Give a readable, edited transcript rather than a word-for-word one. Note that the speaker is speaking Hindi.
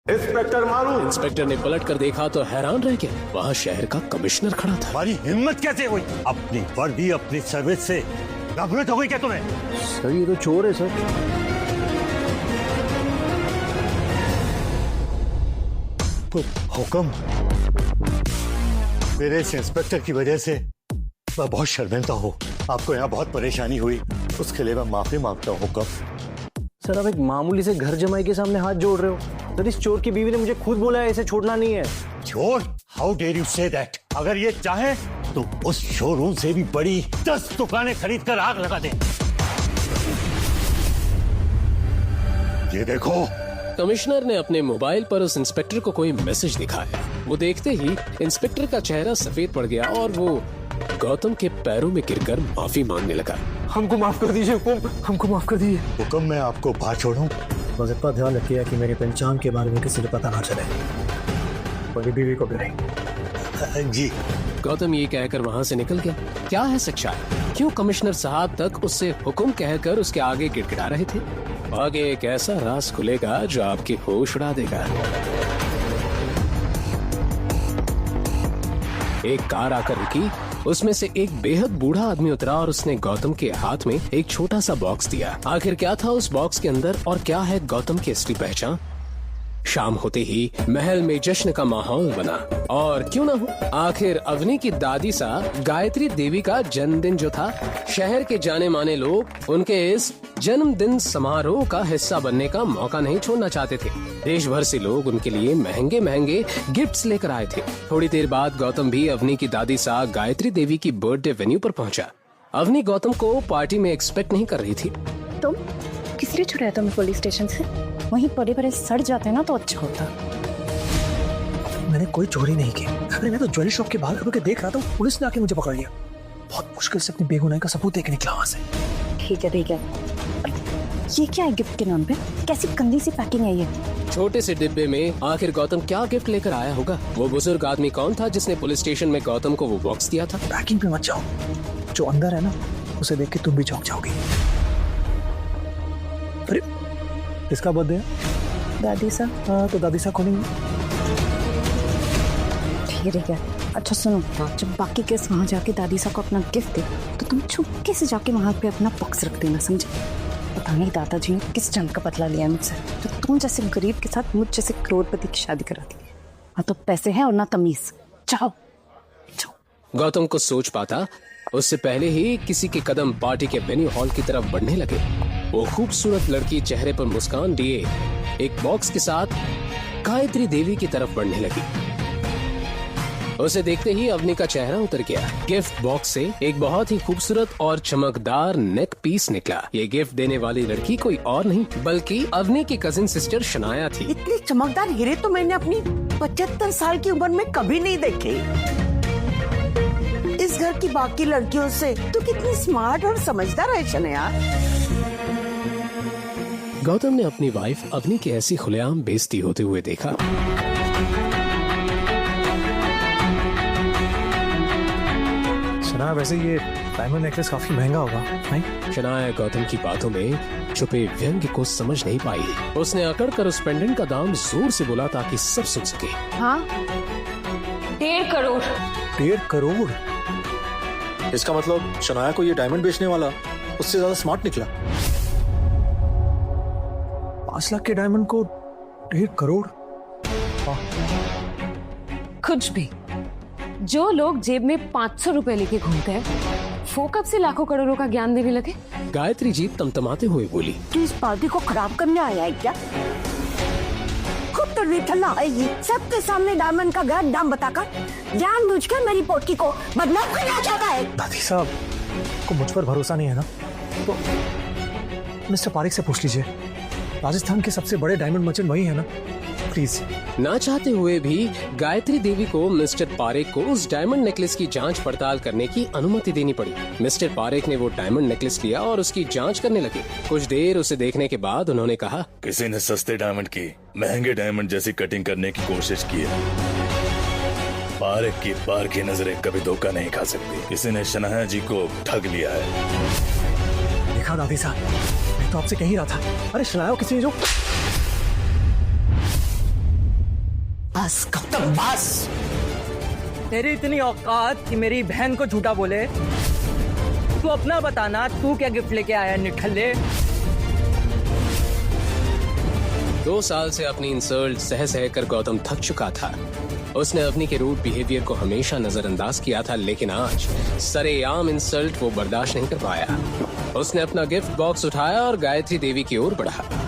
इंस्पेक्टर मारू। इंस्पेक्टर ने पलट कर देखा तो हैरान रह गया, वहाँ शहर का कमिश्नर खड़ा था। हमारी हिम्मत कैसे हुई? अपनी वर्दी अपनी सर्विस से नफरत हो गई क्या तुम्हें? सर ये तो चोर है सर। हुक्म, मेरे इस इंस्पेक्टर की वजह से मैं बहुत शर्मिंदा हूँ। आपको यहाँ बहुत परेशानी हुई, उसके लिए मैं माफी मांगता हूँ। हुक्म। सर आप एक मामूली से घर जमाई के सामने हाथ जोड़ रहे हो। सर इस चोर की बीवी ने मुझे खुद बोला है इसे छोड़ना नहीं है। चोर? How dare you say that? अगर ये चाहे तो उस शोरूम से भी बड़ी 10 दुकानें खरीद कर आग लगा दे। ये देखो। कमिश्नर ने अपने मोबाइल पर उस इंस्पेक्टर को कोई मैसेज दिखाया। वो देखते ही इंस्पेक्टर का चेहरा सफेद पड़ गया और वो गौतम के पैरों में गिरकर माफी मांगने लगा। हमको माफ कर दीजिए हुकुम, हमको माफ कर दीजिए। हुक्म, मैं आपको बाहर छोड़ूं? बस इतना ध्यान रखिए कि मेरी पहचान के बारे में किसी को पता ना चले, मेरी बीवी को भी नहीं। जी। गौतम ये कहकर वहाँ से निकल गया। क्या है सच्चाई? क्यों कमिश्नर साहब तक उससे हुक्म कहकर उसके आगे गिड़गिड़ा रहे थे? आगे एक ऐसा राज खुलेगा जो आपकी होश उड़ा देगा। एक कार आकर रुकी, उसमें से एक बेहद बूढ़ा आदमी उतरा और उसने गौतम के हाथ में एक छोटा सा बॉक्स दिया। आखिर क्या था उस बॉक्स के अंदर और क्या है गौतम की असली पहचान? शाम होते ही महल में जश्न का माहौल बना, और क्यों ना हो, आखिर अवनी की दादी सा गायत्री देवी का जन्मदिन जो था, शहर के जाने माने लोग उनके इस जन्मदिन समारोह का हिस्सा बनने का मौका नहीं छोड़ना चाहते थे। देश भर से लोग उनके लिए महंगे महंगे गिफ्ट्स लेकर आए थे। थोड़ी देर बाद गौतम भी अवनी की दादी सा गायत्री देवी की बर्थडे वेन्यू पर पहुंचा। अवनी गौतम को पार्टी में एक्सपेक्ट नहीं कर रही थी। तुम किस लिए छुड़ाया तुम्हें पुलिस स्टेशन से? वहीं पड़े पड़े सड़ जाते ना तो अच्छा होता। मैंने कोई चोरी नहीं की। अरे मैं तो ज्वेलरी शॉप के बाहर खड़े होकर देख रहा था, पुलिस ने आके मुझे पकड़ लिया। बहुत मुश्किल से अपनी बेगुनाही का सबूत देके निकला वहां से। ठीक है ठीक है। ये क्या है गिफ्ट के नाम पे? कैसी गंदी सी पैकिंग है ये? छोटे से डिब्बे में आखिर गौतम क्या गिफ्ट लेकर आया होगा? वो बुजुर्ग आदमी कौन था जिसने पुलिस स्टेशन में गौतम को वो बॉक्स दिया था? पैकिंग पे मत जाओ, जो अंदर है ना उसे देख के तुम भी चौंक जाओगी। अरे किसका बर्थडे है? दादी सा। हाँ तो दादी सा खोलेंगे। ठीक है। अच्छा सुनो, जब बाकी गेस्ट वहाँ जाके दादी सा को अपना गिफ्ट दे तो तुम चुपके से जाके वहाँ पे अपना बॉक्स रख देना, समझे? पता नहीं दादाजी ने किस जंग का बदला लिया मुझसे, तो तुम जैसे गरीब के साथ मुझ जैसे करोड़पति की शादी करा दी। हाँ तो पैसे हैं और ना तमीज। जाओ जाओ। गौतम को सोच पाता उससे पहले ही किसी के कदम पार्टी के वेन्यू हॉल की तरफ बढ़ने लगे। वो खूबसूरत लड़की चेहरे पर मुस्कान लिए एक बॉक्स के साथ गायत्री देवी की तरफ बढ़ने लगी। उसे देखते ही अवनी का चेहरा उतर गया। गिफ्ट बॉक्स से एक बहुत ही खूबसूरत और चमकदार नेक पीस निकला। ये गिफ्ट देने वाली लड़की कोई और नहीं बल्कि अवनी की कजिन सिस्टर शनाया थी। इतने चमकदार हीरे तो मैंने अपनी 75 साल की उम्र में कभी नहीं देखे। इस घर की बाकी लड़कियों से तो कितनी स्मार्ट और समझदार है शनाया। गौतम ने अपनी वाइफ अवनी की ऐसी खुलेआम बेइज्जती होते हुए देखा। शनाया वैसे ये डायमंड नेकलेस काफी महंगा होगा, नहीं? शनाया गौतम की बातों में छुपे व्यंग्य को समझ नहीं पाई। उसने अकड़ कर उस पेंडेंट का दाम जोर से बोला ताकि सब सुन सके। हाँ 1.5 करोड़। 1.5 करोड़? इसका मतलब शनाया को ये डायमंड बेचने वाला उससे ज्यादा स्मार्ट निकला। 5 लाख के डायमंड को 1.5 करोड़? कुछ भी। जो लोग जेब में 500 रुपए लेके घूमते हैं वो कब से लाखों करोड़ों का ज्ञान देने लगे? गायत्री जी तमतमाते हुए बोली। तू इस पार्टी को खराब करने आया है क्या? खुद तो निठल्ला आएगी, सबके सामने डायमंड का गलत दाम बताकर जानबूझकर मेरी पोटकी को बदनाम करना चाहता है। दादी साहब को मुझ पर भरोसा नहीं है ना, तो मिस्टर पारिक से पूछ लीजिए। राजस्थान के सबसे बड़े डायमंड मर्चेंट वही है ना, प्लीज। ना चाहते हुए भी गायत्री देवी को मिस्टर पारेख को उस डायमंड नेकलेस की जांच पड़ताल करने की अनुमति देनी पड़ी। मिस्टर पारेख ने वो डायमंड नेकलेस लिया और उसकी जांच करने लगे। कुछ देर उसे देखने के बाद उन्होंने कहा, किसी ने सस्ते डायमंड की महंगे डायमंड जैसी कटिंग करने की कोशिश की है। पारेख की पार की नजरें कभी धोखा नहीं खा सकती। किसी ने शनाया जी को ठग लिया है। देखा दादी साहब, मैं तो आपसे कह ही रहा था। अरे शनाया किसी ने जो बस गौतम बस। तेरी इतनी औकात कि मेरी बहन को झूठा बोले? तू अपना बताना, तू क्या गिफ्ट लेके आया निठल्ले? 2 साल से अपनी इंसल्ट सह सह कर गौतम थक चुका था। उसने अपनी के रूड बिहेवियर को हमेशा नजरअंदाज किया था, लेकिन आज सरेआम इंसल्ट वो बर्दाश्त नहीं कर पाया। उसने अपना गिफ्ट बॉक्स उठाया और गायत्री देवी की ओर बढ़ा।